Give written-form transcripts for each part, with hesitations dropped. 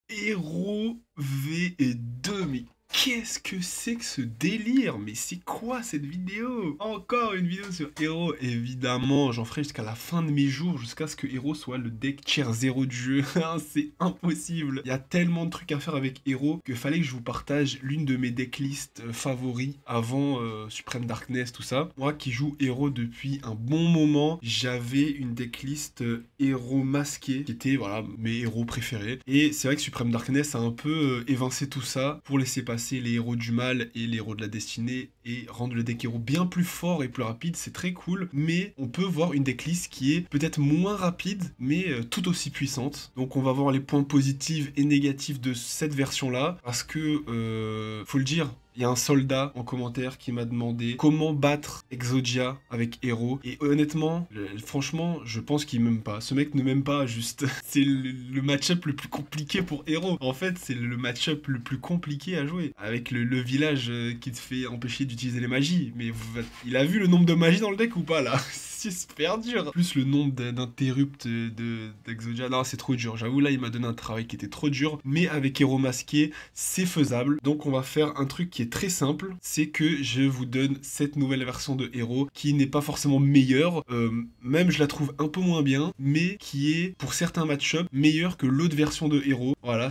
Héros V2, mais qu'est-ce que c'est que ce délire? Mais c'est quoi cette vidéo? Encore une vidéo sur Héros, évidemment, j'en ferai jusqu'à la fin de mes jours, jusqu'à ce que Héros soit le deck tier 0 du jeu. C'est impossible. Il y a tellement de trucs à faire avec Héros que fallait que je vous partage l'une de mes decklists favoris avant Supreme Darkness, tout ça. Moi qui joue Héros depuis un bon moment, j'avais une decklist Héros masqué, qui était voilà mes héros préférés. Et c'est vrai que Supreme Darkness a un peu évincé tout ça pour laisser passer les héros du mal et les héros de la destinée et rendre le deck héros bien plus fort et plus rapide. C'est très cool, mais on peut voir une decklist qui est peut-être moins rapide, mais tout aussi puissante. Donc on va voir les points positifs et négatifs de cette version-là, parce que, faut le dire, il y a un soldat en commentaire qui m'a demandé comment battre Exodia avec Héros. Et honnêtement, franchement, je pense qu'il m'aime pas. Ce mec ne m'aime pas, juste. C'est le match-up le plus compliqué pour Héros. En fait, c'est le match-up le plus compliqué à jouer. Avec le village qui te fait empêcher d'utiliser les magies. Mais il a vu le nombre de magies dans le deck ou pas, là? C'est super dur. Plus le nombre d'interrupts d'Exodia. Non, c'est trop dur. J'avoue, là, il m'a donné un travail qui était trop dur. Mais avec Héros masqué, c'est faisable. Donc, on va faire un truc qui est très simple. C'est que je vous donne cette nouvelle version de Héros qui n'est pas forcément meilleure. Même, je la trouve un peu moins bien. Mais qui est, pour certains match-up, meilleure que l'autre version de Héros. Voilà,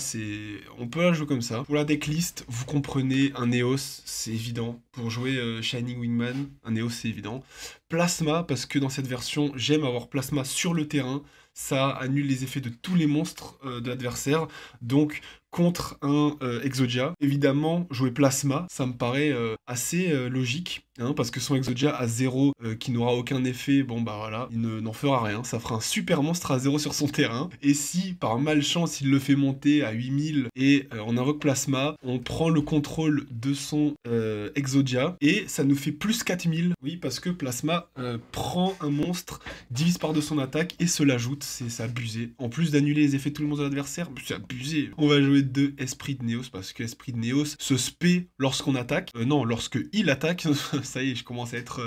on peut la jouer comme ça. Pour la decklist, vous comprenez, un Neos, c'est évident. Pour jouer Shining Wingman, un Neos, c'est évident. Plasma, parce que dans cette version, j'aime avoir Plasma sur le terrain. Ça annule les effets de tous les monstres de l'adversaire. Donc, contre un Exodia, évidemment, jouer Plasma, ça me paraît assez logique. Hein, parce que son Exodia à 0 qui n'aura aucun effet, bon bah voilà, il n'en fera rien. Ça fera un super monstre à 0 sur son terrain. Et si, par malchance, il le fait monter à 8000 et on invoque Plasma, on prend le contrôle de son Exodia et ça nous fait plus 4000. Oui, parce que Plasma prend un monstre, divise par 2 son attaque et se l'ajoute. C'est abusé. En plus d'annuler les effets de tout le monde de l'adversaire, c'est abusé. On va jouer 2 Esprits de Neos parce que Esprit de Neos se spé lorsqu'on attaque. Non, lorsque il attaque. Ça y est, je commence à être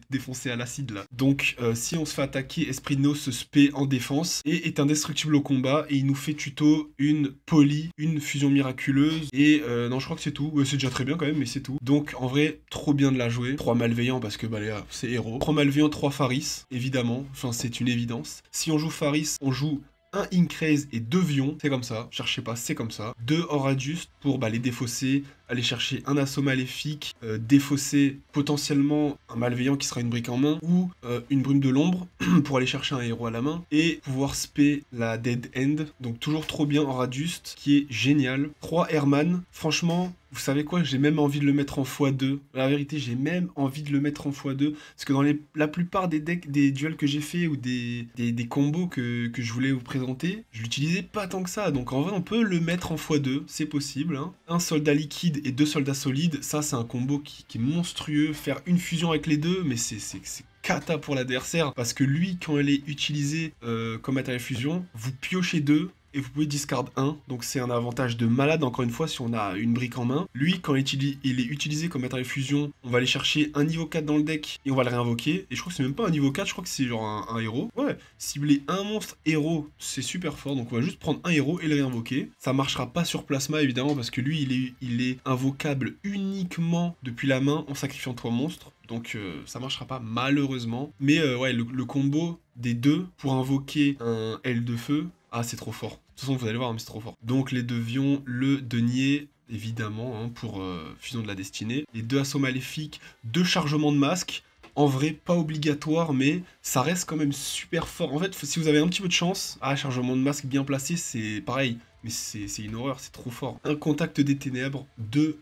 défoncé à l'acide là. Donc, si on se fait attaquer, Esprit de Neos se spé en défense et est indestructible au combat. Et il nous fait tuto une poly, une fusion miraculeuse. Et non, je crois que c'est tout. Ouais, c'est déjà très bien quand même, mais c'est tout. Donc, en vrai, trop bien de la jouer. 3 malveillants parce que bah, c'est héros. 3 malveillants, 3 Faris, évidemment. Enfin, c'est une évidence. Si on joue Faris, on joue un Incraze et 2 Vions, c'est comme ça, cherchez pas, c'est comme ça. 2 Aura-Just pour les défausser, aller chercher un assaut maléfique, défausser potentiellement un malveillant qui sera une brique en main, ou une brume de l'ombre pour aller chercher un héros à la main, et pouvoir spé la Dead End, donc toujours trop bien Aura-Just, qui est génial. 3 Herman, franchement, vous savez quoi, j'ai même envie de le mettre en x2. La vérité, j'ai même envie de le mettre en x2. Parce que dans la plupart des decks, des duels que j'ai fait ou des combos que je voulais vous présenter, je l'utilisais pas tant que ça. Donc en vrai, on peut le mettre en x2, c'est possible. Hein. Un soldat liquide et 2 soldats solides, ça c'est un combo qui est monstrueux. Faire une fusion avec les deux, mais c'est cata pour l'adversaire. Parce que lui, quand elle est utilisée comme matériel fusion, vous piochez 2. Et vous pouvez discard 1, donc c'est un avantage de malade encore une fois si on a une brique en main. Lui, quand il est utilisé comme matériel fusion, on va aller chercher un niveau 4 dans le deck et on va le réinvoquer. Et je crois que c'est même pas un niveau 4, je crois que c'est genre un héros. Ouais, cibler un monstre héros, c'est super fort, donc on va juste prendre un héros et le réinvoquer. Ça marchera pas sur Plasma évidemment parce que lui, il est invocable uniquement depuis la main en sacrifiant 3 monstres. Donc ça marchera pas malheureusement. Mais ouais, le combo des deux pour invoquer un L de feu, ah c'est trop fort. De toute façon, vous allez voir, mais c'est trop fort. Donc, les devions, le denier, évidemment, hein, pour Fusion de la Destinée. Les 2 assauts maléfiques, 2 chargements de masque. En vrai, pas obligatoire, mais ça reste quand même super fort. En fait, si vous avez un petit peu de chance, chargement de masque bien placé, c'est pareil. Mais c'est une horreur, c'est trop fort. Un contact des ténèbres, 2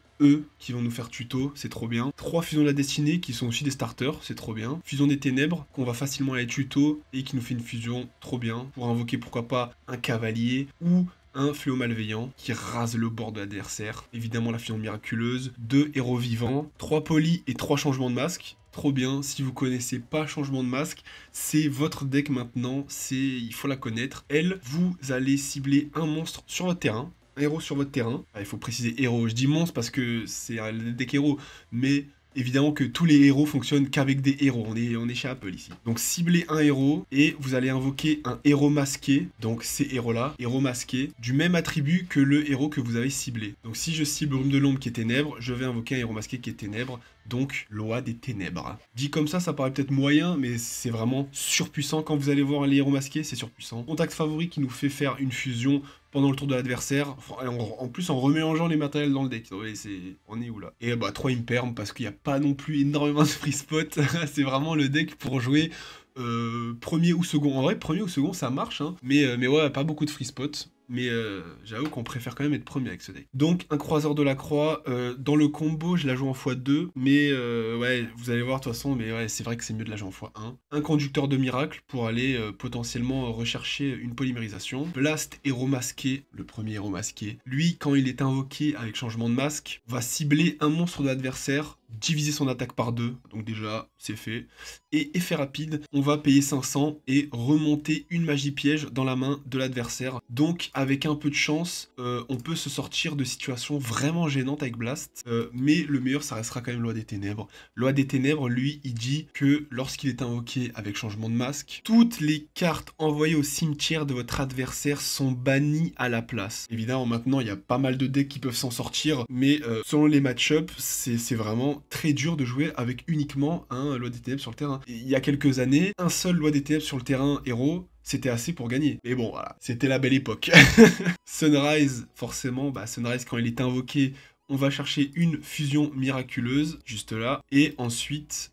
qui vont nous faire tuto, c'est trop bien. 3 fusions de la destinée qui sont aussi des starters, c'est trop bien. Fusion des ténèbres qu'on va facilement aller tuto et qui nous fait une fusion, trop bien. Pour invoquer pourquoi pas un cavalier ou un fléau malveillant qui rase le bord de l'adversaire. Évidemment la fusion miraculeuse. 2 héros vivants, 3 polis et 3 changements de masque. Trop bien, si vous connaissez pas changement de masque, c'est votre deck maintenant, il faut la connaître. Elle, vous allez cibler un monstre sur votre terrain. Un héros sur votre terrain. Il faut préciser héros. Je dis monstre parce que c'est un deck héros, mais Évidemment que tous les héros fonctionnent qu'avec des héros, on est chez Apple ici. Donc ciblez un héros et vous allez invoquer un héros masqué, donc ces héros-là, héros masqués, du même attribut que le héros que vous avez ciblé. Donc si je cible Brume de l'ombre qui est ténèbres, je vais invoquer un héros masqué qui est ténèbres, donc loi des ténèbres. Dit comme ça paraît peut-être moyen, mais c'est vraiment surpuissant. Quand vous allez voir les héros masqués, c'est surpuissant. Contact favori qui nous fait faire une fusion pendant le tour de l'adversaire, en plus en remélangeant les matériels dans le deck. Ouais, on est où là? Et bah 3 imperm parce qu'il n'y a pas non plus énormément de free spot. C'est vraiment le deck pour jouer premier ou second. En vrai, premier ou second ça marche, hein. Mais ouais, pas beaucoup de free spot. Mais j'avoue qu'on préfère quand même être premier avec ce deck. Donc un croiseur de la croix, dans le combo je la joue en x2, mais ouais, vous allez voir de toute façon, mais ouais, c'est vrai que c'est mieux de la jouer en x1. Un conducteur de miracle pour aller potentiellement rechercher une polymérisation. Blast héros masqué, le premier héros masqué. Lui, quand il est invoqué avec changement de masque, va cibler un monstre de l'adversaire, diviser son attaque par 2, donc déjà c'est fait. Et effet rapide, on va payer 500 et remonter une magie piège dans la main de l'adversaire. Donc avec un peu de chance, on peut se sortir de situations vraiment gênantes avec Blast. Mais le meilleur, ça restera quand même Loi des Ténèbres. Loi des Ténèbres, lui, il dit que lorsqu'il est invoqué avec changement de masque, toutes les cartes envoyées au cimetière de votre adversaire sont bannies à la place. Évidemment, maintenant, il y a pas mal de decks qui peuvent s'en sortir, mais selon les match-ups, c'est vraiment très dur de jouer avec uniquement un Loi des Ténèbres sur le terrain. Et il y a quelques années, un seul Loi des Ténèbres sur le terrain héros, c'était assez pour gagner. Mais bon, voilà, c'était la belle époque. Sunrise, forcément, bah Sunrise, quand il est invoqué, on va chercher une fusion miraculeuse, juste là. Et ensuite,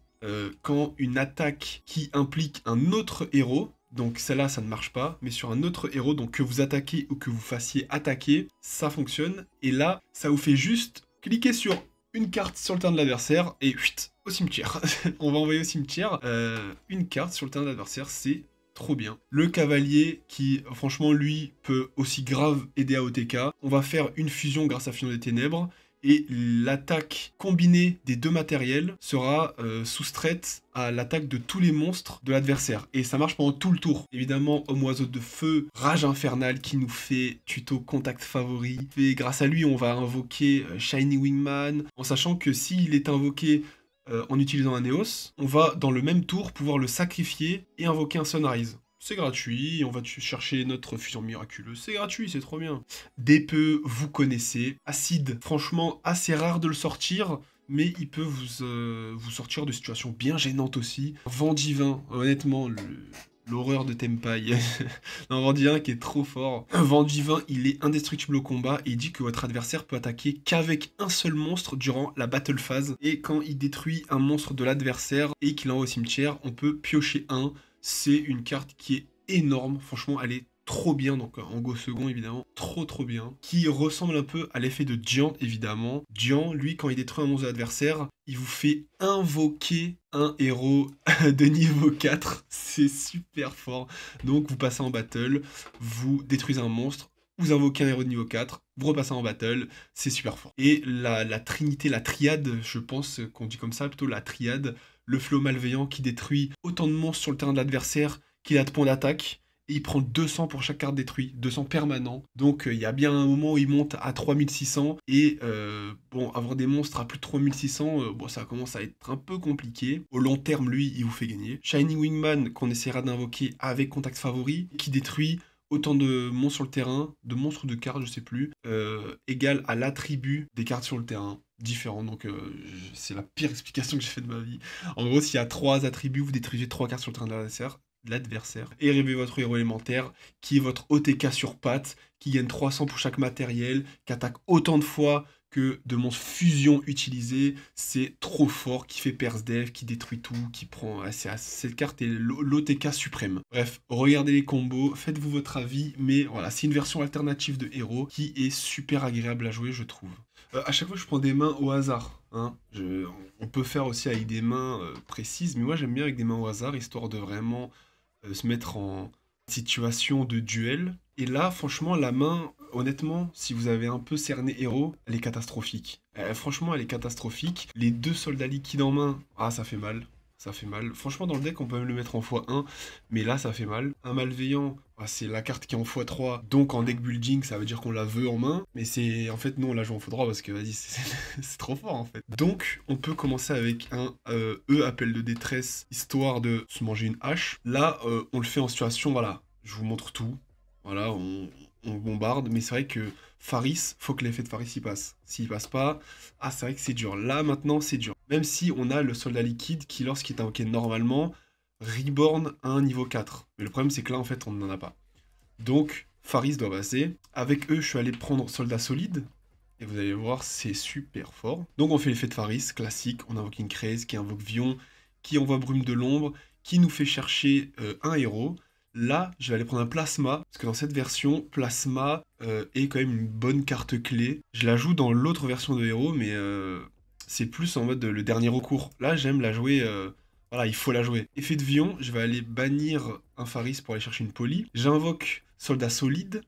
quand une attaque qui implique un autre héros, donc celle-là, ça ne marche pas, mais sur un autre héros, donc que vous attaquez ou que vous fassiez attaquer, ça fonctionne. Et là, ça vous fait juste cliquer sur une carte sur le terrain de l'adversaire et chut, au cimetière. On va envoyer au cimetière une carte sur le terrain de l'adversaire, c'est trop bien. Le cavalier qui, franchement, lui, peut aussi grave aider à OTK. On va faire une fusion grâce à Fusion des Ténèbres. Et l'attaque combinée des deux matériels sera soustraite à l'attaque de tous les monstres de l'adversaire. Et ça marche pendant tout le tour. Évidemment, Homme Oiseau de Feu, Rage Infernale qui nous fait tuto contact favori. Et grâce à lui, on va invoquer Shiny Wingman, en sachant que s'il est invoqué en utilisant un Neos, on va dans le même tour pouvoir le sacrifier et invoquer un Sunrise. C'est gratuit, on va chercher notre fusion miraculeuse, c'est gratuit, c'est trop bien. DPE, vous connaissez. Acide, franchement, assez rare de le sortir, mais il peut vous sortir de situations bien gênantes aussi. Vent divin, honnêtement, l'horreur de Tenpai. Un Vent divin qui est trop fort. Un Vent divin, il est indestructible au combat et il dit que votre adversaire peut attaquer qu'avec un seul monstre durant la battle phase. Et quand il détruit un monstre de l'adversaire et qu'il l'envoie au cimetière, on peut piocher un. C'est une carte qui est énorme, franchement elle est trop bien, donc en go second évidemment, trop bien, qui ressemble un peu à l'effet de Dian évidemment. Dian, lui, quand il détruit un monstre de l'adversaire, il vous fait invoquer un héros de niveau 4, c'est super fort. Donc vous passez en battle, vous détruisez un monstre, vous invoquez un héros de niveau 4, vous repassez en battle, c'est super fort. Et la trinité, la triade, je pense qu'on dit comme ça, plutôt la triade, le flot malveillant qui détruit autant de monstres sur le terrain de l'adversaire qu'il a de points d'attaque, et il prend 200 pour chaque carte détruite, 200 permanent. Donc il y a bien un moment où il monte à 3600, et bon, avoir des monstres à plus de 3600, bon, ça commence à être un peu compliqué. Au long terme, lui, il vous fait gagner. Shiny Wingman, qu'on essaiera d'invoquer avec contact favori, qui détruit autant de monstres sur le terrain, de monstres ou de cartes, je sais plus, égal à l'attribut des cartes sur le terrain. Différent, donc c'est la pire explication que j'ai faite de ma vie. En gros, s'il y a 3 attributs, vous détruisez 3 cartes sur le terrain de l'adversaire. Et révélez votre héros élémentaire, qui est votre OTK sur pattes, qui gagne 300 pour chaque matériel, qui attaque autant de fois que de monstres fusion utilisés. C'est trop fort, qui fait Perse Dev, qui détruit tout, qui prend... cette carte est l'OTK suprême. Bref, regardez les combos, faites-vous votre avis, mais voilà, c'est une version alternative de héros qui est super agréable à jouer, je trouve. À chaque fois, je prends des mains au hasard. Hein. On peut faire aussi avec des mains précises, mais moi j'aime bien avec des mains au hasard, histoire de vraiment se mettre en situation de duel. Et là, franchement, la main, honnêtement, si vous avez un peu cerné héros, elle est catastrophique. Franchement, elle est catastrophique. Les 2 soldats liquides en main, ah, ça fait mal. ça fait mal. Franchement, dans le deck, on peut même le mettre en x1, mais là, ça fait mal. Un malveillant, bah, c'est la carte qui est en x3, donc en deck building, ça veut dire qu'on la veut en main, mais c'est... En fait, nous, on la joue en x3 parce que, vas-y, c'est trop fort, en fait. Donc, on peut commencer avec un E, appel de détresse, histoire de se manger une hache. Là, on le fait en situation, voilà, je vous montre tout. Voilà, on bombarde, mais c'est vrai que Faris, faut que l'effet de Faris y passe. S'il passe pas, ah c'est vrai que c'est dur. Là maintenant c'est dur. Même si on a le soldat liquide qui lorsqu'il est invoqué normalement, reborn à un niveau 4. Mais le problème c'est que là en fait on n'en a pas. Donc Faris doit passer. Avec eux je suis allé prendre soldat solide. Et vous allez voir c'est super fort. Donc on fait l'effet de Faris, classique. On invoque une Craze qui invoque Vion, qui envoie Brume de l'ombre, qui nous fait chercher un héros. Là, je vais aller prendre un Plasma, parce que dans cette version, Plasma est quand même une bonne carte clé. Je la joue dans l'autre version de héros, mais c'est plus en mode le dernier recours. Là, j'aime la jouer, voilà, il faut la jouer. Effet de Vion, je vais aller bannir un Faris pour aller chercher une Poly. J'invoque Soldat Solide,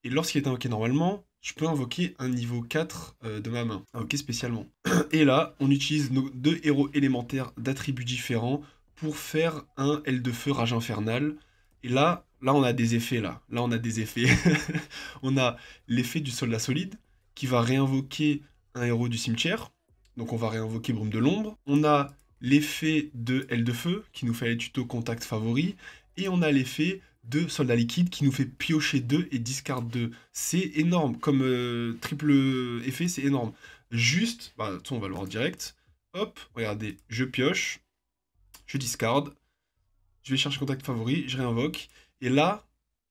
et lorsqu'il est invoqué normalement, je peux invoquer un niveau 4 de ma main, invoqué spécialement. Et là, on utilise nos deux héros élémentaires d'attributs différents pour faire un Aile de Feu Rage Infernale. Et là, on a des effets, là. Là, on a des effets. On a l'effet du soldat solide, qui va réinvoquer un héros du cimetière. Donc, on va réinvoquer Brume de l'ombre. On a l'effet de Aile de Feu, qui nous fait les tutos contact favori. Et on a l'effet de soldat liquide, qui nous fait piocher 2 et discard 2. C'est énorme. Comme triple effet, c'est énorme. Juste, bah, on va le voir direct. Hop, regardez, je pioche, je discard. Je vais chercher contact favori, je réinvoque. Et là,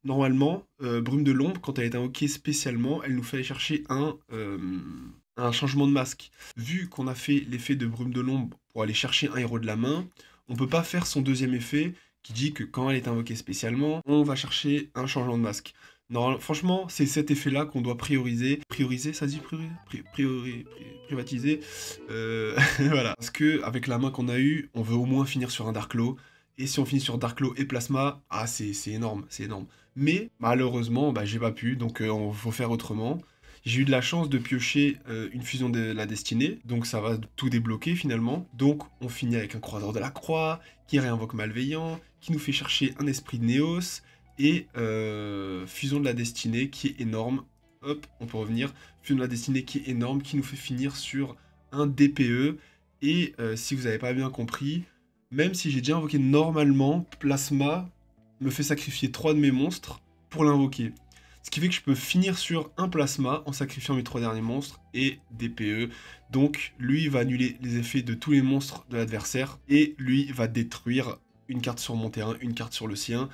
normalement, Brume de l'ombre, quand elle est invoquée spécialement, elle nous fait aller chercher un changement de masque. Vu qu'on a fait l'effet de Brume de l'ombre pour aller chercher un héros de la main, on peut pas faire son deuxième effet qui dit que quand elle est invoquée spécialement, on va chercher un changement de masque. Non, franchement, c'est cet effet-là qu'on doit prioriser. Prioriser, ça dit privatiser. Voilà. Parce que avec la main qu'on a eue, on veut au moins finir sur un Dark Claw. Et si on finit sur Dark Claw et Plasma, ah c'est énorme, c'est énorme. Mais malheureusement, bah, j'ai pas pu, donc on faut faire autrement. J'ai eu de la chance de piocher une fusion de la destinée, donc ça va tout débloquer finalement. Donc on finit avec un croiseur de la croix, qui réinvoque Malveillant, qui nous fait chercher un esprit de Néos, et fusion de la destinée qui est énorme. Hop, on peut revenir. Fusion de la destinée qui est énorme, qui nous fait finir sur un DPE. Et si vous n'avez pas bien compris, même si j'ai déjà invoqué normalement, Plasma me fait sacrifier 3 de mes monstres pour l'invoquer. Ce qui fait que je peux finir sur un Plasma en sacrifiant mes 3 derniers monstres et DPE. Donc lui va annuler les effets de tous les monstres de l'adversaire et lui va détruire une carte sur mon terrain, une carte sur le sien.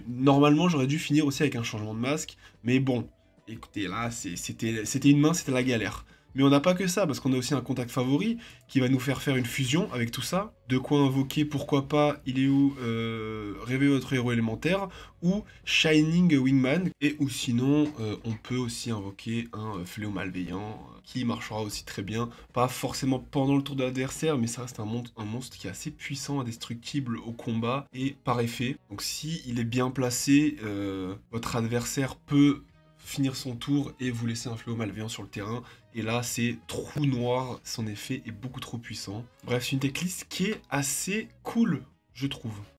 Normalement j'aurais dû finir aussi avec un changement de masque, mais bon, écoutez là c'était une main, c'était la galère. Mais on n'a pas que ça, parce qu'on a aussi un contact favori qui va nous faire une fusion avec tout ça. De quoi invoquer, pourquoi pas, il est où Réveiller votre héros élémentaire, ou Shining Wingman, et ou sinon, on peut aussi invoquer un Fléau Malveillant, qui marchera aussi très bien. Pas forcément pendant le tour de l'adversaire, mais ça reste un monstre qui est assez puissant, indestructible au combat, et par effet. Donc si il est bien placé, votre adversaire peut finir son tour et vous laisser un Fléau Malveillant sur le terrain. Et là, c'est trou noir, son effet est beaucoup trop puissant. Bref, c'est une decklist qui est assez cool, je trouve.